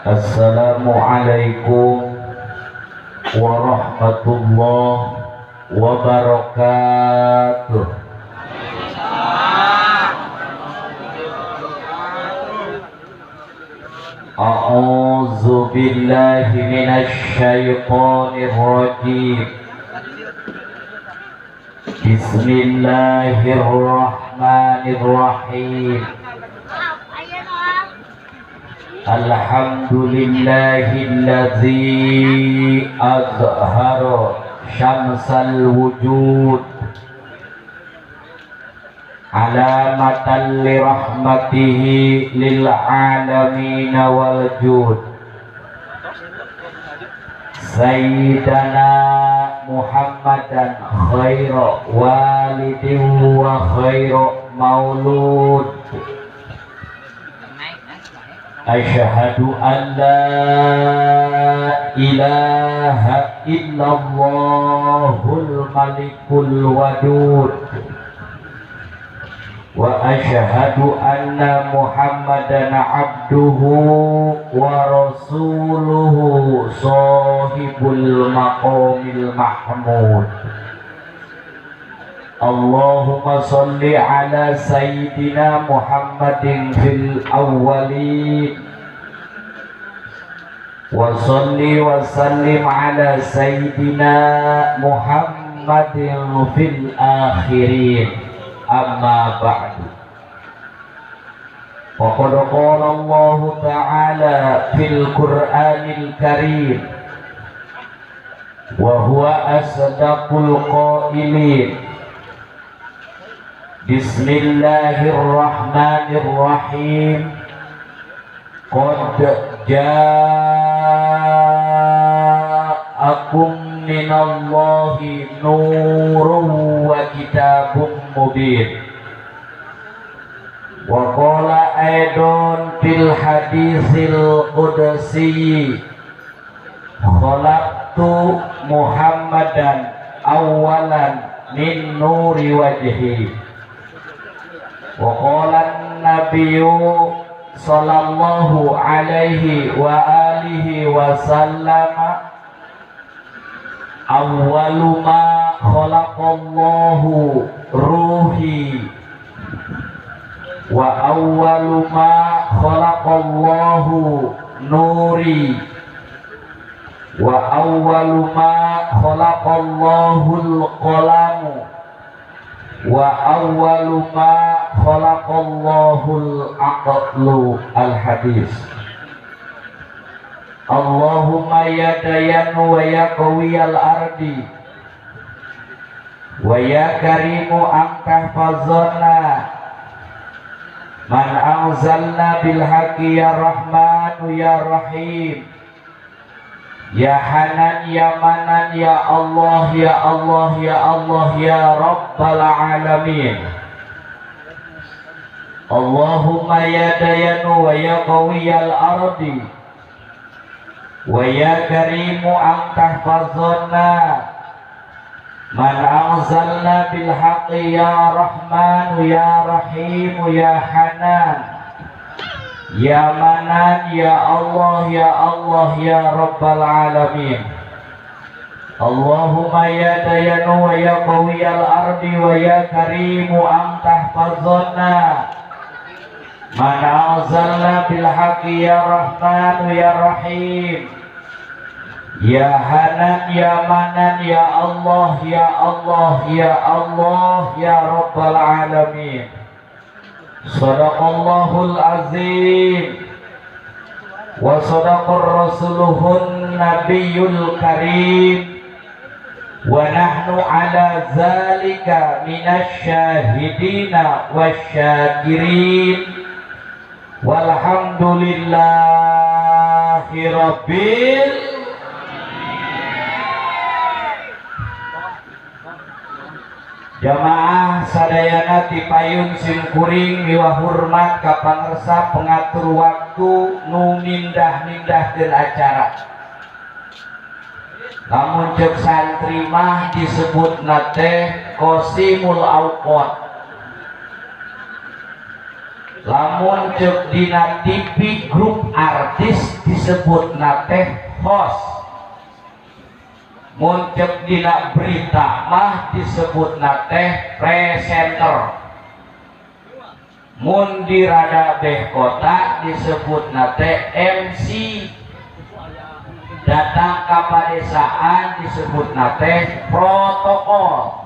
Assalamualaikum warahmatullahi wabarakatuh. A'udzu billahi minasy syaithanir rajim. Bismillahirrahmanirrahim. Alhamdulillahilladzi azhara syamsal wujud alamatan li rahmatihi lil alamin wal jud. Sayyidana Muhammadan khairu walidin wa khairu maulud. Asyhadu an la ilaha illallahul malikul wadud wa asyhadu anna Muhammadan abduhu wa rasuluhu sahibul maqamil mahmud. Allahumma salli ala sayyidina Muhammadin fil awwalin wa salli wa sallim ala sayyidina Muhammadin fil akhirin. Amma ba'du. Faqad qala Allah ta'ala fil Qur'anil Karim wa huwa asdaqul qailin. Bismillahirrahmanirrahim. Qad ja'akum minallahi nurun wa kitabun mubin. Wa qala aidan fil hadisil qudsi khalaqtu Muhammadan awalan min nuri wajhi. Wa qala an-nabiyyu sallallahu alaihi wa alihi wa sallama awwalu ma khalaqallahu ruhi wa awwalu ma khalaqallahu nuri wa awwalu ma khalaqallahu al-qalamu wa awwalu ma khalaqallahu al-aqlu. Al-hadis. Allahumma ya dayan wa ya qawiyal ardi wa ya karimu angkah fazona man anzalna bil haqqi ya rahmanu ya rahim ya hanan ya manan ya Allah ya Allah ya Allah ya rabbal alamin. Allahumma ya dayanu wa ya qawiyal ardi wa ya karimu angkah fazona man anzalna bil haqqi ya rahmanu ya rahimu ya hanan ya manan ya Allah ya Allah ya rabbal alamin. Allahumma ya dayanu wa ya qawiyal ardi wa ya karimu anta fazonna man anzalna bil haqqi ya rahmanu ya rahim ya hanan ya manan ya Allah ya Allah ya Allah ya rabbal alamin. Sadaqallahul azim wa sadaqar rasuluhun nabiyyul karim wa nahnu ala zalika minasy syahidina wasyakirin walhamdulillahi rabbil. Jamaah sadayana ti payun simkuring miwah hormat ka pangarsa pengatur waktu nu mindah-mindahkeun acara. Lamun ceuk santri mah disebutna teh qasimul auqat. lamun cek dina TV grup artis disebut nate host, mun cek dina berita mah disebut nate presenter, mun di rada beh kota disebut nate MC, datang ke padesaan disebut nate protokol,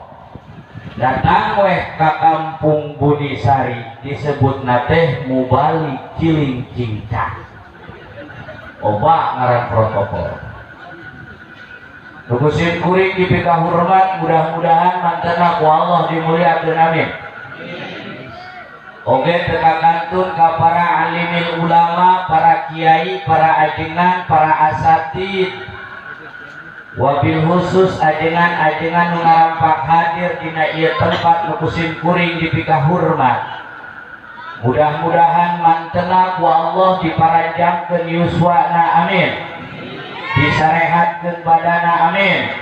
datang weh ke kampung Budisari disebut nate mubalik ciling cincang, oba ngaran protokol. Tugusin kuring dipika hormat, mudah-mudahan mantena ku Allah dimuliakeun amin. Oge tekakantun ka para alimil ulama, para kiai, para ajengan, para asatid, wabil khusus ajengan-ajengan nu ngarampak hadir dina ieu tempat nu kusim kuring dipika hormat. Mudah-mudahan mantena ku Allah diparanjangkeun yuswana amin, disarehatkeun badana amin,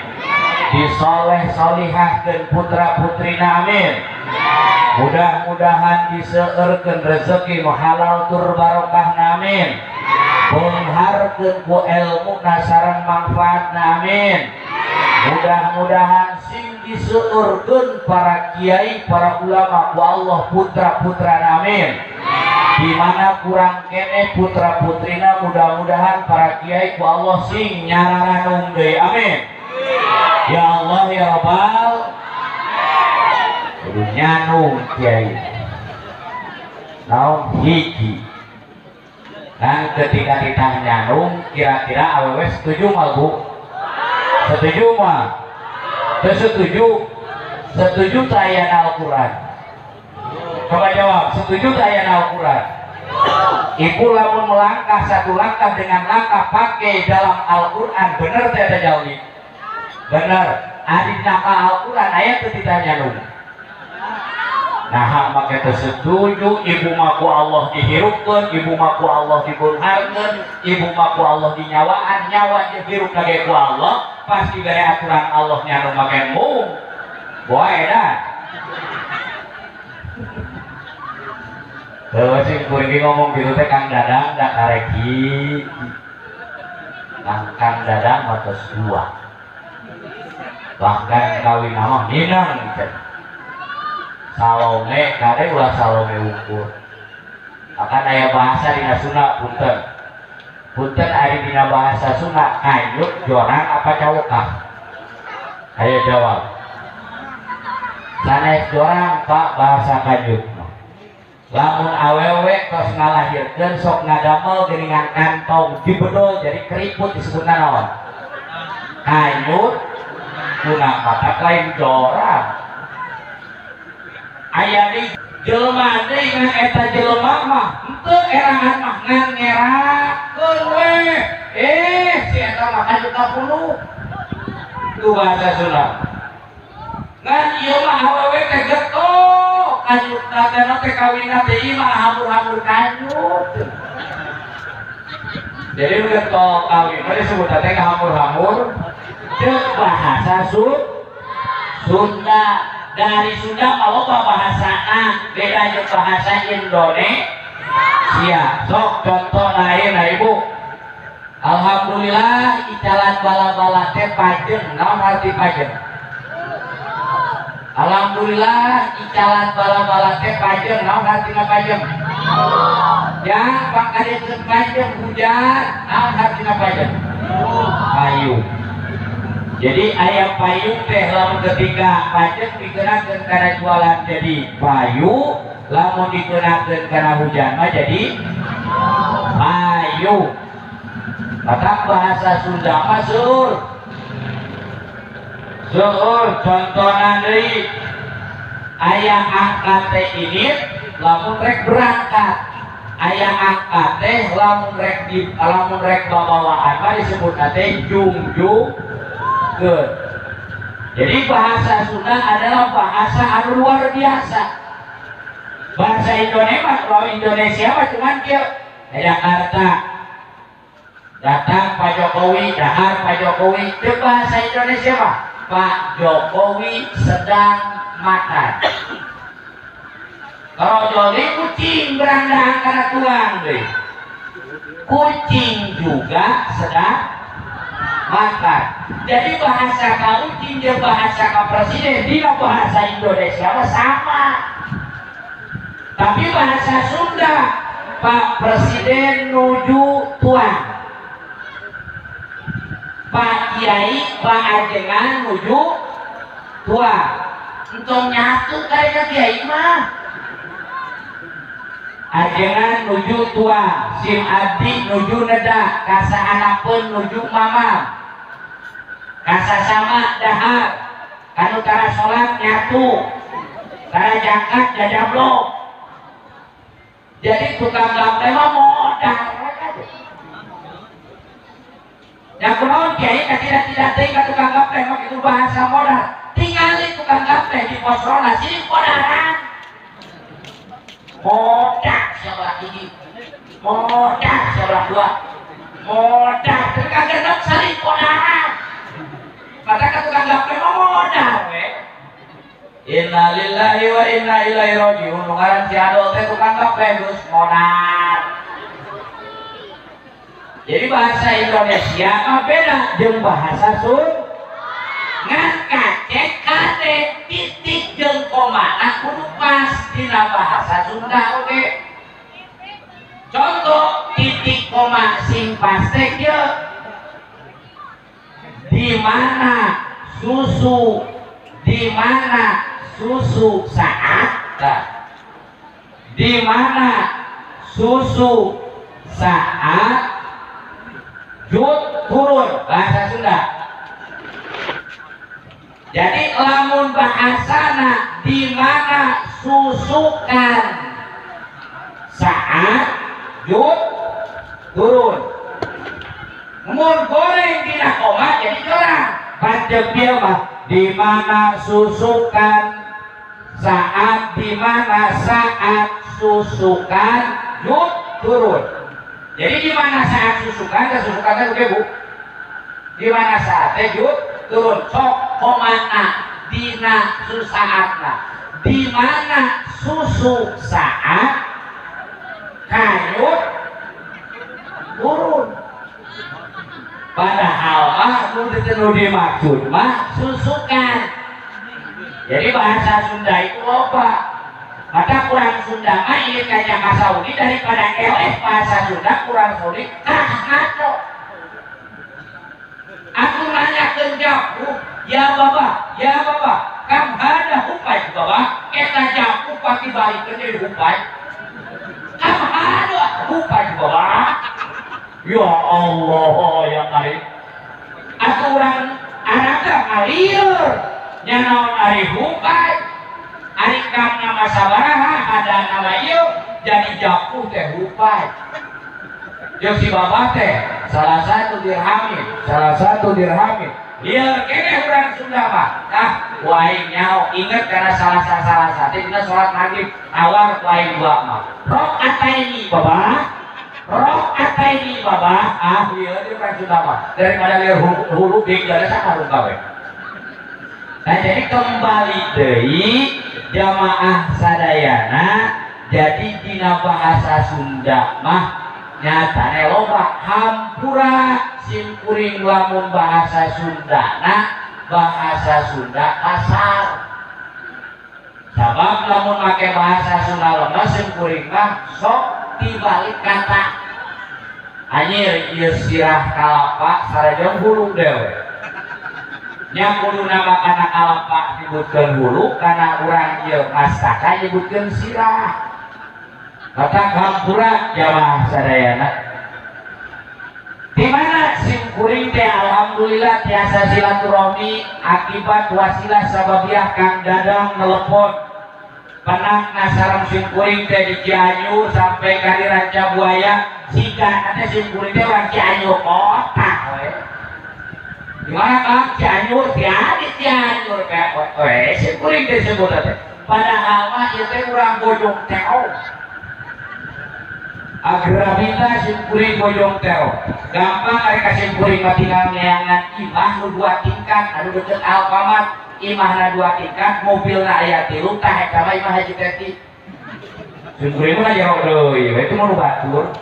disoleh solihahkeun putra putrina amin. Mudah-mudahan diseueurkeun rezeki nu halal tur barokahna amin, pengharkeun ku ilmu sareng manfaatna amin. Mudah-mudahan sing diseueurkeun para kiai, para ulama ku Allah putra-putrana amin. Di mana kurang kene putra putrina, mudah-mudahan para kiai ku Allah sing nyararanung deui amin. Ya Allah ya Rabbal kudu nyanung kiai naon hiji. Dan ketika ditanya nyanung, kira-kira awewe setuju mah bu? Setuju mah? Setuju? Setuju tayan Al-Quran? Coba jawab, setuju tayan Al-Quran? Ibu lamun melangkah satu langkah dengan langkah pakai dalam Al-Quran, bener tidak jauh nih? Bener. Adi naka Al-Quran ayat itu ditanya nung. Nah, maka setuju ibu maku Allah dihirupkan, ibu maku Allah dibunharkan, ibu maku Allah dinyawaan, nyawa dihirup lagi ku Allah, pasti dari aturan Allah nyanu makan mung. Boleh dah. Terus sing kuring ngomong gitu teh Kang Dadang dak kareki. Kang Dadang matos dua. Bahkan kawin nama minang gitu. Salome kade ulah Salome ukur. Akan aya bahasa dina Sunda punten. Punten ari dina bahasa Sunda kayut jorang apa cawokah? Ayo jawab. Sanes jorang Pak bahasa kayut. Lamun awewe tos ngalahirkeun sok ngadamel geuningan kantong dibedol jadi keriput disebutna naon? Kayut kuna mata lain jorang. Aya di jelema deui ngan eta jelema mah henteu erahan mah ngan ngerakeun we. Si eta mah kayut kapuluh. Itu bahasa Sunda. Ngan ieu mah awewe teh getok kayut teh teh kawinna teh ieu mah hamur-hamur kayut. Jadi getok kawin mah disebut teh hamur-hamur. Ceuk bahasa Sunda. Dari Sunda kalau bahasa beda jeung bahasa Indonesia. Sok contoh lain ibu. Alhamdulillah icalan bala-bala teh pajeng. Naon arti pajeng? Alhamdulillah icalan bala-bala teh pajeng. Naon artina pajeng? Ya pangkadeun pajeng hujan. Naon artina pajeng? Payu. Jadi ayam payung teh lamun ketika pajak dikenakeun kana jualan jadi payu, lamun dikenakeun kana hujan mah jadi payu. Kata bahasa Sunda mah seueur. Seueur contohna deui aya angkat teh ini lamun rek berangkat. Aya angkat teh lamun rek babawaan mah disebutna teh jungjung. Jadi bahasa Sunda adalah bahasa anu luar biasa. Bahasa Indonesia mah cuman kieu. Jakarta datang Pak Jokowi, dahar Pak Jokowi. Itu bahasa Indonesia mah Pak Jokowi sedang makan. Rojoli kucing berandang karena tuang deh. Kucing juga sedang makan. Jadi bahasa kucing dan bahasa presiden di bahasa Indonesia sama. Tapi bahasa Sunda Pak Presiden nuju tuang, Pak Kiai Pak Ajengan nuju tuang. Untuk nyatu kayak Kiai mah Ajengan nuju tuang, sim abdi nuju neda, kasa anakpun nuju mama, kasa sama dahar, kanu tara sholat nyatu, tara jangkat jajablok. Jadi tukang gaple mah modal. Yang kunaon kiai tidak tinggal tukang gaple mah itu bahasa modal. Tinggalin tukang gaple di pos rona sini modalan. Modal sebelah ini, modal sebelah dua, modal. Tapi kagak nak saling modalan. Padahal tukang gaple mah modal. Inna lillahi wa inna ilaihi raji'un. Ngaran si adol teh tukang gaple geus modal. Jadi bahasa Indonesia mah beda jeung bahasa Sunda. Ngan kacek kate titik jeung komana kudu pas dina bahasa Sunda oge. Contoh titik koma sing pas teh kieu. Di mana susu, di mana susu saat, di mana susu saat jut turun bahasa Sunda. Jadi lamun bahasana di mana susukan saat jut turun. Mun goreng dina koma jadi jorang. Pacek dia mah di mana susukan saat, di mana saat susukan jut turun. Jadi di mana saat susukan dan susukan itu oke bu. Di mana saat jut turun. Sok komana dina susaatna. Di mana susu saat kanyut turun. Padahal mah nu dimaksud mah susukan. Jadi bahasa Sunda itu loba. Maka kurang Sunda mah ingin kaca Saudi daripada eleh bahasa Sunda kurang Saudi ngaco. Aku nanya ke japu, ya baba, kam ada hupai baba, eta japu pasti balik ke jadi hupai. Kam ada hupai baba. Ya Allah ya karim. Aku orang anaknya ngalir. Nyanaon ari hukai, ari kam nama sabaraha ada nama ieu jadi japu teh hukai. Jeung si baba teh salah satu dirhamin. Ieu kene urang Sunda mah. Nah, wae nyao inget karena salah satu dina salat maghrib awal wae dua mah. Rakaataini baba. Ah ieu di urang Sunda mah. Daripada lieur hulu dik jadi sakarung gawe. Nah jadi kembali deui jamaah sadayana jadi dina bahasa Sunda mah nyatane loba hampura simkuring lamun bahasa Sundana bahasa Sunda kasar. Sabab lamun make bahasa Sunda lemah simkuring mah sok dibalik kata. Anyir ieu sirah kalapa sarajeng hulu dewe. Nya kudu nama kana kalapa disebutkeun hulu kana urang ieu mastaka nyebutkeun sirah. Kata hampura jamaah sadayana. Di mana simkuring teh alhamdulillah tiasa silaturahmi akibat wasilah sababiah Kang Dadang nelepon penak nasarang simkuring teh di Cianjur sampai ka Ranca Buaya sika nanti simkuring teh orang Cianjur kota we. Di mana Kang Cianjur tiadi Cianjur kayak we simkuring teh sebut teh. Padahal mah ieu teh urang Bojong Teo. Agrabita simkuring Bojong Teo. Gampang mereka simkuring mah tinggal neangan imah nu 2 tingkat anu deukeut Alfamart. Imahna 2 tingkat, mobilna aya 3 tah eta mah imah Haji Teti. Sungkuri mah jero deui, itu mau batur.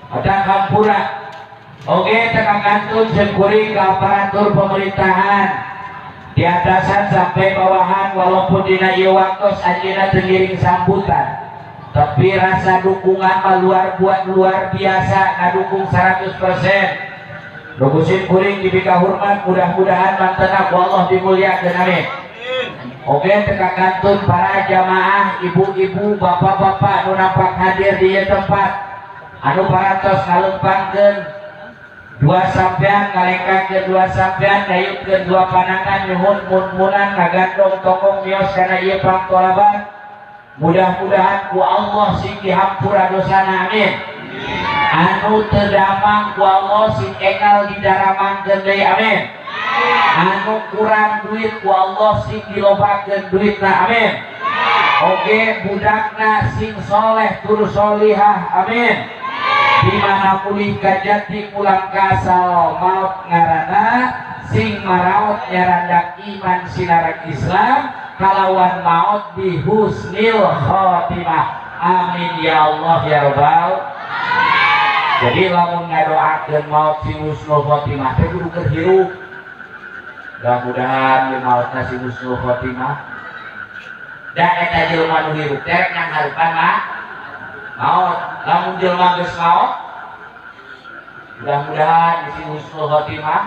Ada kampura. Oke, tekan kantun sungkuri ke aparatur pemerintahan. Di atasan sampai bawahan walaupun dina ieu waktos anjeunna teu ngiring sambutan. Tapi rasa dukungan mah luar biasa, ngadukung 100%. Nugusin kuring dibika hormat, mudah-mudahan mantena ku Allah dimuliakeun amin. Oke, teka kantun para jamaah, ibu-ibu, bapak-bapak nu nampak hadir di tempat anu parantos ngalempangkeun dua sampean ngalengkakeun dua sampean ngayupkeun dua panangan nyuhun mun-munan ngagandong tokong mios kana ieu pangtolaban. Mudah-mudahan ku Allah sing dihampura dosana amin. Anu teu damang ku Allah sing enggal didaramangkeun deui amin. Anu kurang duit ku Allah sing dilobakeun duitna amin. Oge budakna sing soleh tur solihah amin. Di mana pulih kajati pulang kasal maut ngaranna sing maraot nyarandak iman sinarak Islam kalawan maut di husnil khotimah amin ya Allah ya Rabbal. Jadi lamun ngadoakeun maut si husnul khotimah teh kudu keur hirup. Mudah-mudahan di mautna si husnul khotimah da eta jelema nu hirup teh ngangharepan mah maut. Lamun jelema geus maut mudah-mudahan di si husnul khotimah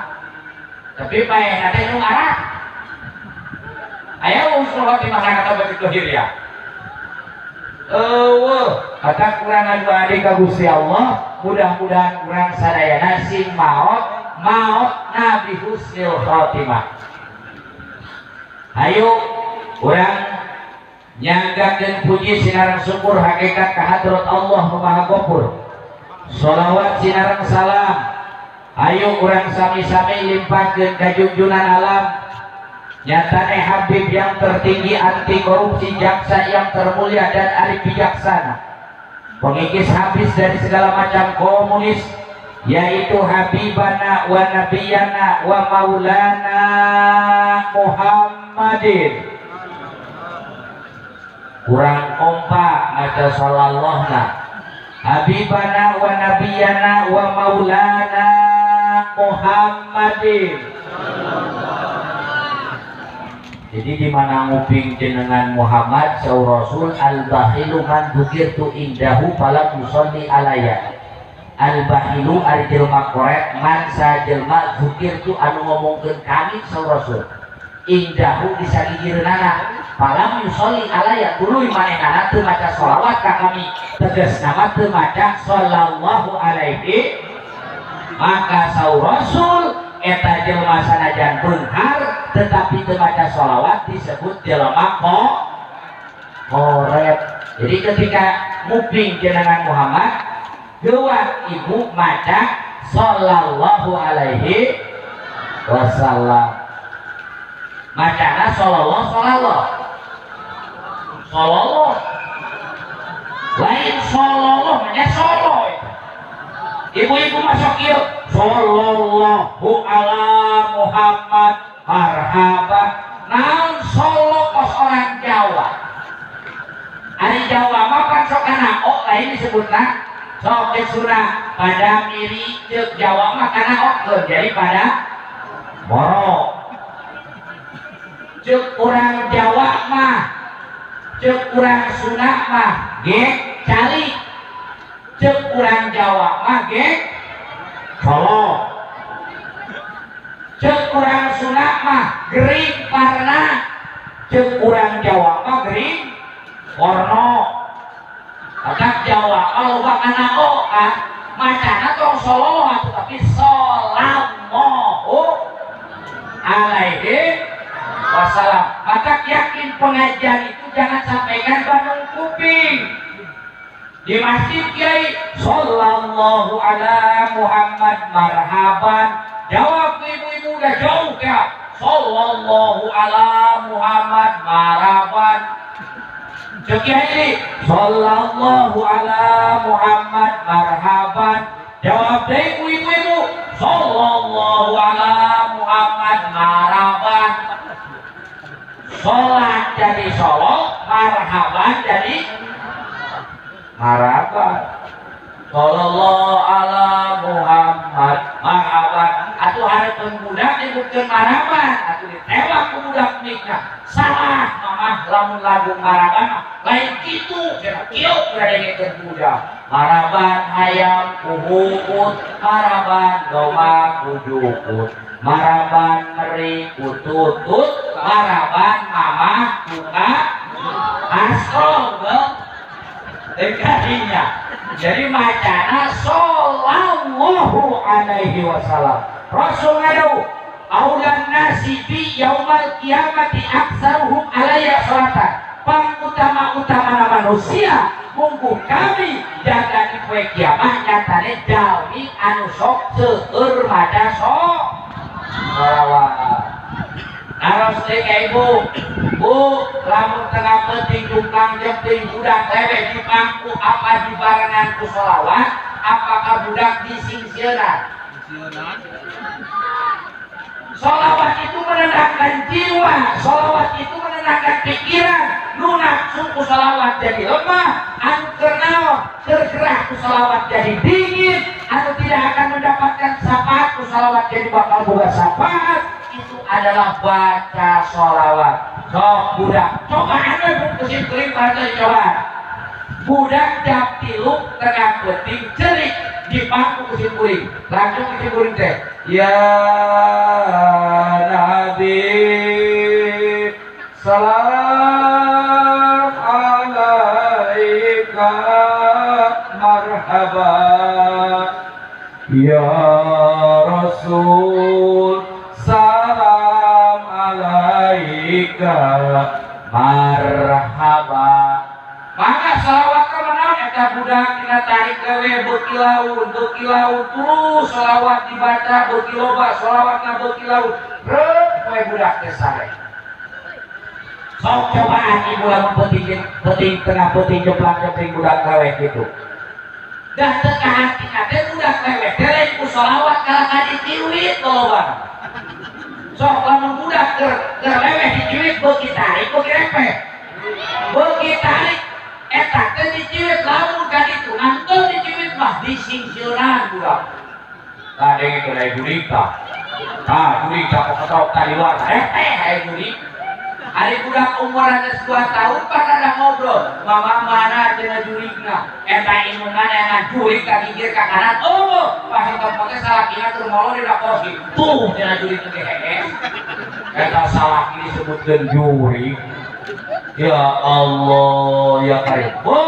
tapi paehna teh nu arah aya husnul khotimah kata bagi lahir ya. Kata kurang adu adik ka Gusti Allah, mudah-mudahan kurang sadayana sing maut nabi husnul khotimah. Ayo urang nyanggakeun puji sinareng syukur hakikat ka hadrat Allah nu Maha Ghafur. Sholawat sinareng salam ayo urang sami-sami limpahkeun ka junjungan alam nyatane Habib yang tertinggi anti korupsi, jaksa yang termulia dan arif bijaksana, pengikis habis dari segala macam komunis, yaitu Habibana wa Nabiyana wa Maulana Muhammadin. Kurang kompak maca sallallahu Habibana wa Nabiyana wa Maulana Muhammadin. Jadi di mana nguping jenengan Muhammad saur Rasul al-bahilu man dzukirtu indahu falam yusolli alayya. Al-bahilu ari jelema korek man sajelma dzukirtu anu ngomongkeun kami saur Rasul. Indahu di sagigireunana falam yusolli alayya tuluy manehna teu maca shalawat ka kami. Tegasna teu maca sallallahu alaihi maka saur Rasul eta jelema sanajan beunghar tetapi teu maca sholawat disebut jelema korep. Jadi ketika muping jenengan Muhammad geuwat ibu maca sallallahu alaihi wasallam, macana sallallahu lain sallallahu nya solo. Ibu-ibu masuk ieu sallallahu ala Muhammad marhaban. Naon solo kos orang Jawa. Ari Jawa mah pan sok kana o lain disebutna sok surah pada miri ceuk Jawa mah kana o jadi pada moro. Ceuk urang Jawa mah ceuk urang Sunda mah ge calik. Ceuk urang Jawa mah ge solo. Ceuk urang Sunda mah gering parna. Ceuk urang Jawa mah gering warna. Atak Jawa kalau bakana o macana tong solo tapi sallallahu alaihi wasallam. Maka yakin pengajian itu jangan sampaikan bandung kuping. Di masjid Kiai sallallahu ala Muhammad marhaban. Jawab ibu-ibu udah jauh ya. Sallallahu ala Muhammad marhaban. Cek Kiai sallallahu ala Muhammad marhaban. Jawab deh ibu-ibu sallallahu ala Muhammad marhaban. Sholat jadi solo, marhaban jadi marhaban. Sallallahu ala Muhammad marhaban. Atuh hareupeun budak disebutkeun marhaban, atuh ditewak ku budak nikah. Salah mamah lamun lagu marhaban lain kitu cenah kieu ngadengekeun budak. Marhaban hayam kuhukut, marhaban doma kujukut, marhaban meri kututut, marhaban mamah buka asal dekatinya. Jadi macana sallallahu alaihi wasallam Rasul ngadu aulan nasi bi yaumal kiamati aksaruhum alayya salatan. Pangutama-utama manusia mungku kami jaga di poe kiamat nyatane jalmi anu sok seueur maca sholawat. Aros teh ka ibu, bu, lamun tengah penting tukang jemping budak lewe di bangku apa di barengan ku sholawat, apakah budak disingsieunan? Sholawat itu menenangkan jiwa, sholawat itu menenangkan pikiran. Nu nafsu ku sholawat jadi lemah, anu ternaon tergerah ku sholawat jadi dingin, atau tidak akan mendapatkan syafaat ku sholawat jadi bakal boga syafaat. Itu adalah baca sholawat. Sok budak, coba anda berkesin kering pada coba. Budak jam tiluk tengah penting cerik di bangku kesin kuring. Langsung kesin kuring teh. Ya Nabi, salam alaika marhaba. Ya Rasul, salam alaika marhaba. Maka salawat kemenang eta budak dina tarik lewe beuki laut terus salawat dibaca beuki loba salawatna beuki laut reup poe budak teh sare. Sok cobaan ibu lamun penting tengah penting jeplang-jepling budak lewe kitu. Dah teu ka hatina teh budak lewe teh lain ku salawat kala kaditiwit loba. Sok lamun budak keur lewe diciwit beuki tarik beuki repeh. Beuki tarik eta teh diciwit lamun ka ditu nangteu diciwit mah disingsieuran budak. Kadenge keur aya gurita. Tah gurita pokotok tadi luar repeh aya gurit. Ari budak umuran 2 tahun pada ngobrol, mama mana cenah jurigna, eta imungan yang jurig ka gigir ka kanan, oh pas tempatnya salakina tur molor di dakosi, tuh cenah jurig teh heeh. Eta salaki disebutkeun jurig. Ya Allah ya karim. Bu,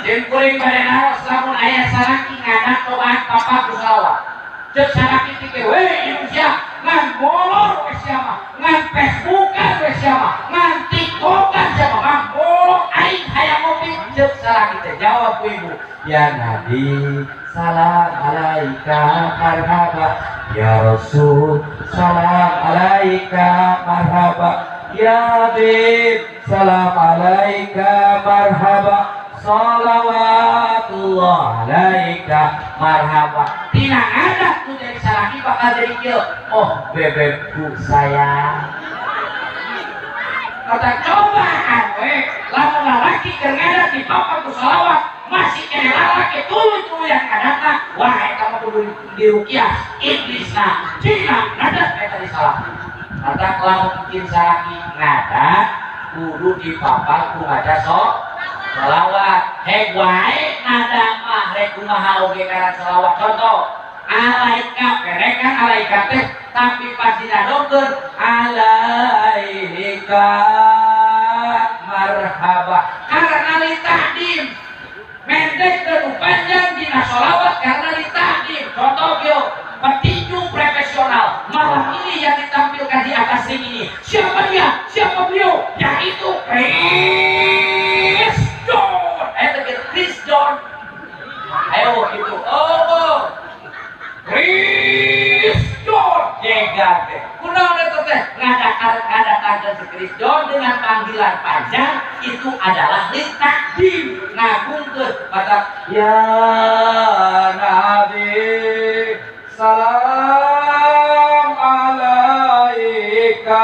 jeung kuring bade naros lamun aya salaki nganak tobat papa ku salawat. Cek salaki teh we Indonesia ngan molor we sia mah, ngan Facebookan we sia mah, ngan TikTokan sia mah, ngan molor aing hayang ngopi. Cek salaki teh jawab ku ibu, ya Nabi salam alaika marhaba, ya Rasul salam alaika marhaba, ya Habib salam alaika marhaba, salawatullah alaika marhaba. Tina ada tuh dari salaki bakal jadi kieu. Oh bebekku sayang. Kata cobaan we, lamun lalaki keur ngadat di papa ku salawat masih kene lalaki tuluy-tuluy yang ngadatna, wah eta mah kudu diruqyah iblisna. Cina ngadat eta di salaki. Kata lamun bikin salaki ngadat kudu di papa ku ngadat salawat. Heg wae nada mah rek kumaha oge ngaran salawat. Contoh alaika perekan alaika teh tapi pas didadongkeun alaika marhaba karena li tahdim mendek dan panjang dina salawat karena li tahdim. Contoh yo petinju profesional malam ini yang ditampilkan di atas ring ini siapa dia? Siapa beliau? Yaitu Chris John. Chris John. Ayo gitu. Oh Chris John. Jegan teh. Kunaon eta teh? Ngadakan si Chris John dengan panggilan panjang itu adalah litakdim ngagungkeun kata ya Nabi salam alaika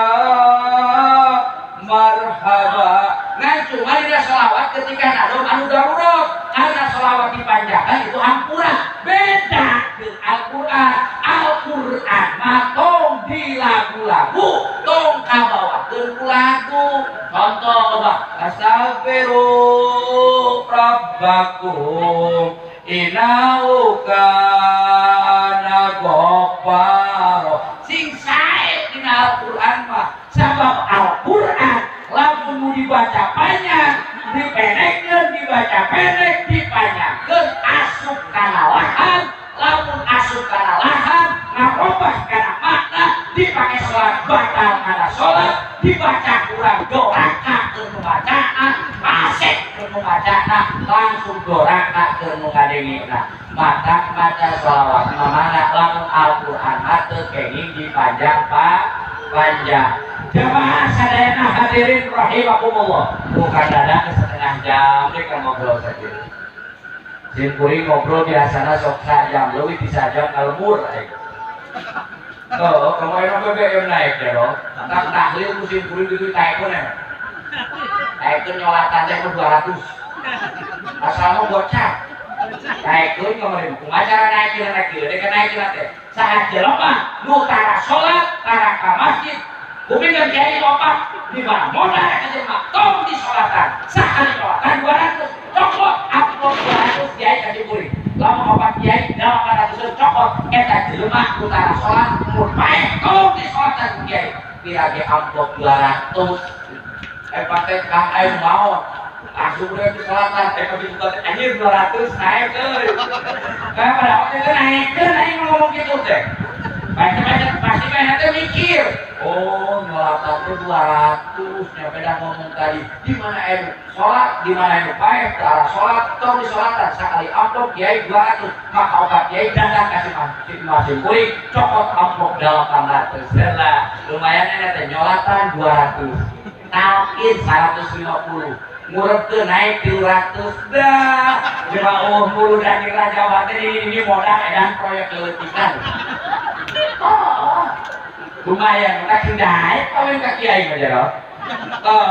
marhaba. Nah cuma dia salawat ketika anu darurat selawat dipanjangkan itu ampura. Beda dengan Al-Quran. Al-Quran mah tong di lagu-lagu, tong kabawakeun ku lagu. Contoh coba, astaghfiru rabbakum innahu kana ghaffara. Sing sae dina Al-Quran mah sabab Al-Quran lamun nu dibaca panjang dipendekkeun, dibaca pendek dipanjangkeun, asup kana lahan. Lamun asup kana lahan ngarobah kana makna, dipake salat batal kana salat, dibaca kurang doraka keur nu bacana, asek keur nu bacana, langsung doraka keur nu ngadengina. Maka maca selawat mamana lamun Al-Quran teu kenging dipanjang panjang. Jamaah sadayana hadirin rahimakumullah. Bukan dada setengah jam deh kan ngobrol saja. Simpuri ngobrol biasanya sok jam, lebih bisa jam kalmur. Oh, kemarin apa BBM naik ya loh. Tak tahlil ku simpuri itu taikun ya. Taikun nyolatan teh 200. Asalnya bocah. Taikun kemarin pengacara naikin teh. Saat jelema nu tara salat, tara ka masjid. Bumi dan kiai opat di mana modal aja mah tong di sholatan sekali sholatan 200 cokot upload 200 kiai kasih buri lama opat kiai 800 cokot eta jelema utara sholat mun bae tong di sholatan kiai pira ge upload 200 pate kang aing mau langsung udah di sholatan kasih buka anjir 200 naik euy kayak pada waktu itu naikkeun aing ngomong gitu teh pasti nanti mikir, oh nyolatan itu 200, nyampe dah ngomong tadi, di mana enu sholat, di mana enu paeh, ke arah sholat, tong di sholatan, sekali amplop kiai 200, maka obat kiai dandan kasih masing kuring, cokot amplop 800, lah, lumayan nanti nyolatan 200, talkin 150. Murep tuh naik 300 dah coba mulu dari Raja Watri ini modal edan proyek leletikan lumayan, kita naik kawin kaki aing aja loh